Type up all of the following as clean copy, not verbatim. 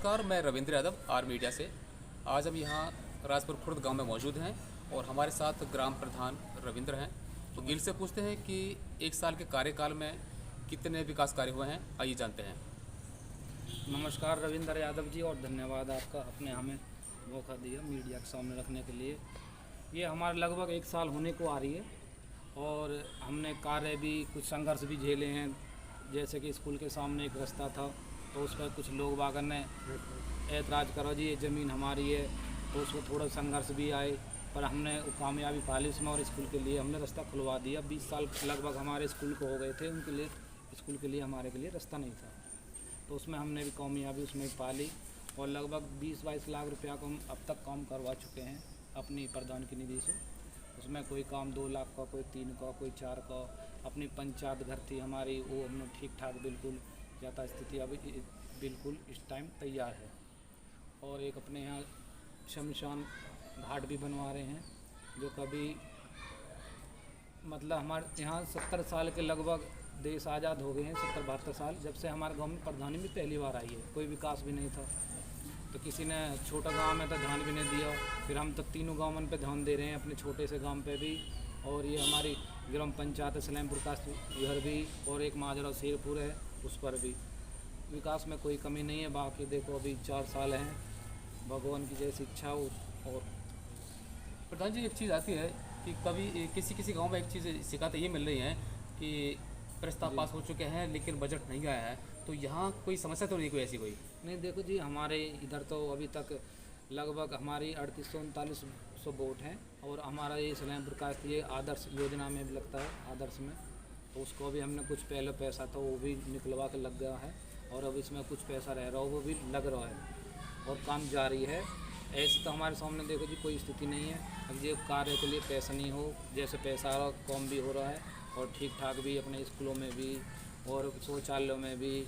नमस्कार, मैं Ravindra Yadav are media से। आज हम यहाँ राजपुर खुर्द गांव में मौजूद हैं और हमारे साथ ग्राम प्रधान रविंद्र हैं। तो इनसे पूछते हैं कि एक साल के कार्यकाल में कितने विकास कार्य हुए हैं, आइए जानते हैं। नमस्कार रविंद्र यादव जी, और धन्यवाद आपका अपने हमें मौका दिया मीडिया के सामने रखने के लिए। ये हमारे लगभग एक साल होने को आ रही है और हमने कार्य भी कुछ संघर्ष भी झेले हैं। जैसे कि स्कूल के सामने एक रास्ता था तो उस पर कुछ लोग बागन ने ऐतराज़ करो जी ये ज़मीन हमारी है, तो उसको थोड़ा संघर्ष भी आए, पर हमने कामयाबी पा ली उसमें और स्कूल के लिए हमने रास्ता खुलवा दिया। 20 साल लगभग हमारे स्कूल को हो गए थे, उनके लिए स्कूल के लिए हमारे के लिए रास्ता नहीं था, तो उसमें हमने भी कामयाबी उसमें पा ली और लगभग 20-22 लाख रुपया को हम अब तक काम करवा चुके हैं अपनी प्रधान की निधि से। उसमें कोई काम 2 लाख का, कोई 3 का, कोई 4 का। अपनी पंचायत घर थी हमारी, वो हमने ठीक ठाक बिल्कुल याता स्थिति अभी बिल्कुल इस टाइम तैयार है। और एक अपने यहाँ शमशान घाट भी बनवा रहे हैं, जो कभी मतलब हमारे यहाँ 70 साल के लगभग देश आज़ाद हो गए हैं, 70-72 साल जब से हमारे गांव में प्रधानी भी पहली बार आई है। कोई विकास भी नहीं था, तो किसी ने छोटा गांव में तो ध्यान भी नहीं दिया। फिर हम तो तीनों गाँव पे ध्यान दे रहे हैं, अपने छोटे से गांव पे भी, और ये हमारी ग्राम पंचायत सलेमपुर का घर भी, और एक माजरा शेरपुर है उस पर भी विकास में कोई कमी नहीं है। बाकी देखो अभी 4 साल हैं, भगवान की जैसी इच्छा हो। और प्रधान जी, एक चीज़ आती है कि कभी किसी गांव में एक चीज़ शिकायत ये मिल रही है कि प्रस्ताव पास हो चुके हैं लेकिन बजट नहीं आया है, तो यहाँ कोई समस्या तो नहीं कोई ऐसी कोई? नहीं, देखो जी, हमारे इधर तो अभी तक लगभग हमारी 3800-3900 वोट हैं, और हमारा ये सलेमपुर का ये आदर्श योजना में भी लगता है, आदर्श में, तो उसको भी हमने कुछ पहले पैसा था वो भी निकलवा के लग गया है, और अब इसमें कुछ पैसा रह रहा हो वो भी लग रहा है और काम जारी है। ऐसे तो हमारे सामने देखो जी कोई स्थिति नहीं है। अब ये कार्य के लिए पैसा नहीं हो, जैसे पैसा आ रहा काम भी हो रहा है, और ठीक ठाक भी अपने स्कूलों में भी और शौचालयों में भी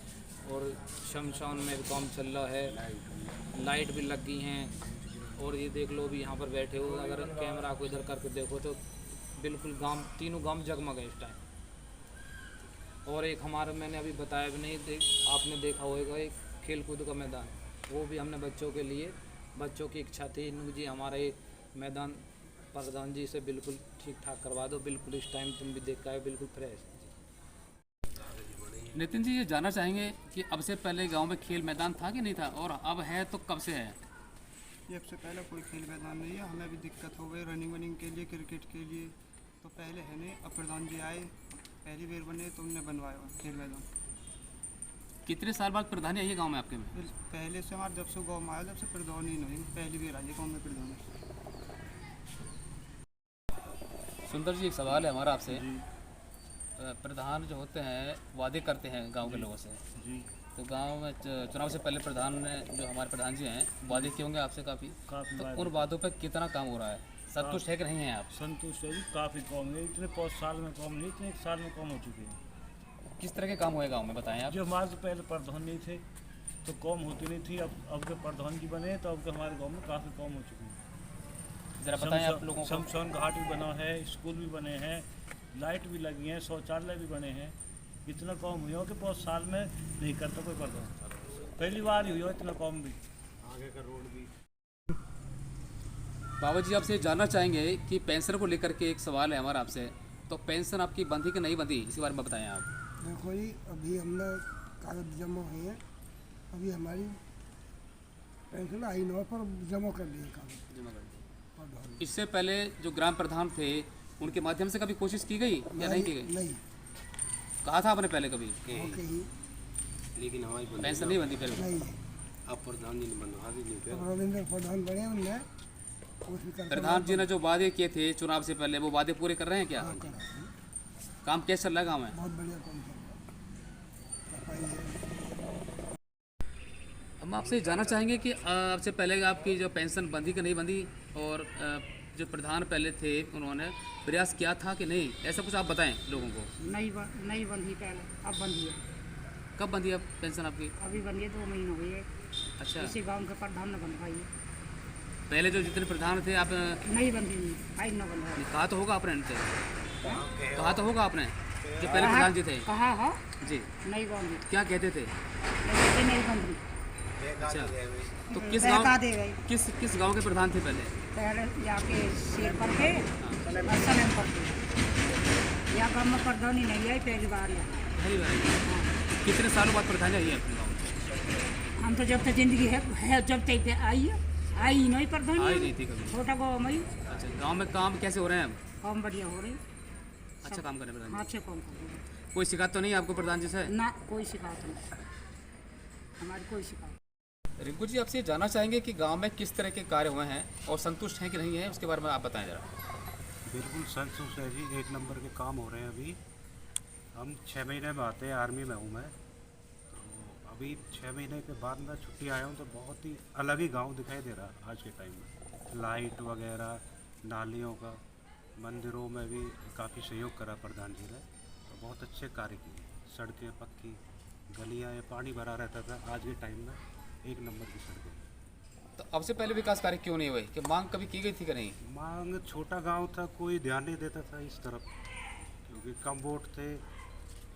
और शमशान में भी काम चल रहा है, लाइट भी लग गई हैं। और ये देख लो भी यहाँ पर बैठे हो, अगर कैमरा को इधर करके देखो तो बिल्कुल गांव, तीनों गांव जगमग है इस टाइम। और एक हमारा मैंने अभी बताया भी नहीं, आपने देखा होगा एक खेल कूद का मैदान, वो भी हमने बच्चों के लिए, बच्चों की इच्छा थी जी हमारा ये मैदान प्रधान जी से बिल्कुल ठीक ठाक करवा दो, बिल्कुल इस टाइम तुम भी देख के बिल्कुल फ्रेश। नितिन जी, ये जानना चाहेंगे कि अब से पहले गांव में खेल मैदान था कि नहीं था, और अब है तो कब से है? ये अब से पहले कोई खेल मैदान नहीं है, हमें भी दिक्कत हो गई रनिंग वनिंग के लिए, क्रिकेट के लिए, तो पहले है नहीं। अब प्रधान जी आए, पहली बार बने तो उनने बनवाया खेल मैदान। कितने साल बाद प्रधानी आई है गाँव में आपके में? पहले से हमारे जब से गाँव में आया जब से प्रधान ही नहीं, पहली बार आई गाँव में प्रधान। सुंदर जी, एक सवाल है हमारा आपसे। प्रधान जो होते हैं वादे करते हैं गांव के लोगों से जी, तो गांव में चुनाव से पहले प्रधान ने, जो हमारे प्रधान जी हैं, वादे किए होंगे आपसे काफ़ी, तो उन वादों पर कितना काम हो रहा है? संतुष्ट है कि नहीं है आप? संतुष्ट है जी, काफ़ी कम है। इतने 5 साल में कम नहीं, इतने 1 साल में कम हो चुके हैं। किस तरह के काम हुए गांव में, बताएं आप। जो हमारे से पहले प्रधान नहीं थे तो कम होती नहीं थी, अब के प्रधान जी बने तो अब के हमारे गाँव में काफ़ी कम हो चुकी है। जरा बताएं आप लोगों को। शमशान घाट भी बना है, स्कूल भी बने हैं, लाइट भी लगी है, शौचालय भी बने हैं। इतना कम हुई हो कि 5 साल में नहीं करता कोई प्रधान, पहली बार ही हुई हो इतना कम भी। आगे का रोड भी। बाबा जी, आपसे जानना चाहेंगे कि पेंशन को लेकर के एक सवाल है हमारा आपसे। तो पेंशन आपकी बंधी कि नहीं बंधी, इसके बारे में बताएं आप। देखो जी, अभी हमने कागज जमा हुए हैं, अभी हमारी पेंशन आई नहीं पर जमा कर लिए कागज जमा कर दिए। इससे पहले जो ग्राम प्रधान थे उनके माध्यम से कभी कोशिश की गई या नहीं की गई? नहीं, कहा था आपने पहले कभी कि लेकिन हमारी पेंशन नहीं बंधी पहले? नहीं। अब प्रधान जी ने बनवा दी नहीं अब रविंद्र प्रधान बने, उनने कोशिश करके प्रधान जी ने जो वादे किए थे चुनाव से पहले, वो वादे पूरे कर रहे हैं क्या? करा। काम कैसे चल रहा है गाँव में? बहुत बढ़िया काम चल रहा है, सफाई है। हम आपसे जानना चाहेंगे कि आपसे पहले आपकी जो पेंशन बंधी कि नहीं बंधी, और जो प्रधान पहले थे उन्होंने प्रयास किया था कि नहीं, ऐसा कुछ आप बताएं लोगों को। नहीं बंधी पहले, अब बंधी है। कब बंधी है पेंशन आपकी? अभी बंधी है, 2 महीने हो गई है। अच्छा, इसी गांव के प्रधान ने बंधवाई है। पहले जो जितने प्रधान थे आप नहीं बंधी नहीं, आई न बंधवाई। कहा तो होगा आपने इनसे, कहा तो होगा आपने जो पहले प्रधान जी थे? कहा है जी, नहीं बंधी, क्या कहते थे? नहीं बंधी। अच्छा, तो किस बहका गांव दे गए किस गांव के प्रधान थे पहले? पहले जाके शेर पर के सलेम पर के या गाँव में प्रधानी नहीं आई पहली बार यहाँ। पहली बार आई। कितने सालों बाद प्रधानी आई है अपने गाँव में? हम तो जब तक जिंदगी है जब तक आई है आई ही नहीं प्रधानी आई नहीं थी कभी। छोटा गाँव में ही अच्छा, गांव में काम कैसे हो रहे हैं अब? काम बढ़िया हो रही अच्छा काम कर रहे हैं प्रधान हाथ जी। से काम कर रहे हैं। कोई शिकायत तो नहीं है आपको प्रधान जी से? ना कोई शिकायत नहीं हमारी कोई शिकायत। रिंकू जी, आपसे जानना चाहेंगे कि गांव में किस तरह के कार्य हुए हैं और संतुष्ट हैं कि नहीं है, उसके बारे में आप बताएं जरा। बिल्कुल संतुष्ट है जी, 1 नंबर के काम हो रहे हैं अभी। हम 6 महीने में आते हैं, आर्मी में हूँ मैं, तो अभी 6 महीने के बाद मैं छुट्टी आया हूँ तो बहुत ही अलग ही गांव दिखाई दे रहा है आज के टाइम में। लाइट वगैरह, नालियों का, मंदिरों में भी काफ़ी सहयोग करा प्रधान जी ने, तो बहुत अच्छे कार्य किए। सड़कें पक्की, गलियाँ, पानी भरा रहता था, आज के टाइम में 1 नंबर की सड़कें। तो अब से पहले विकास कार्य क्यों नहीं हुए? कि मांग कभी की गई थी कि नहीं? मांग, छोटा गांव था, कोई ध्यान नहीं देता था इस तरफ, क्योंकि कम वोट थे।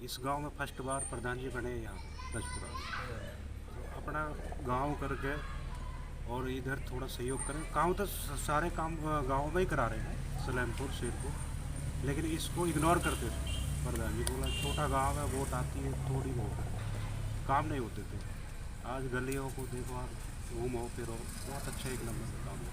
इस गांव में फर्स्ट बार प्रधान जी बने यहाँ बजपुरा में, तो अपना गांव करके और इधर थोड़ा सहयोग करें। काम तो सारे काम गांव में ही करा रहे हैं, सलेमपुर, शेरपुर, लेकिन इसको इग्नोर करते थे। प्रधान जी बोला छोटा गांव है, वोट आती है थोड़ी बहुत, काम नहीं होते थे। आज गलियों को देखो, आप घूमो फिरो, बहुत अच्छा 1 नंबर का काम है।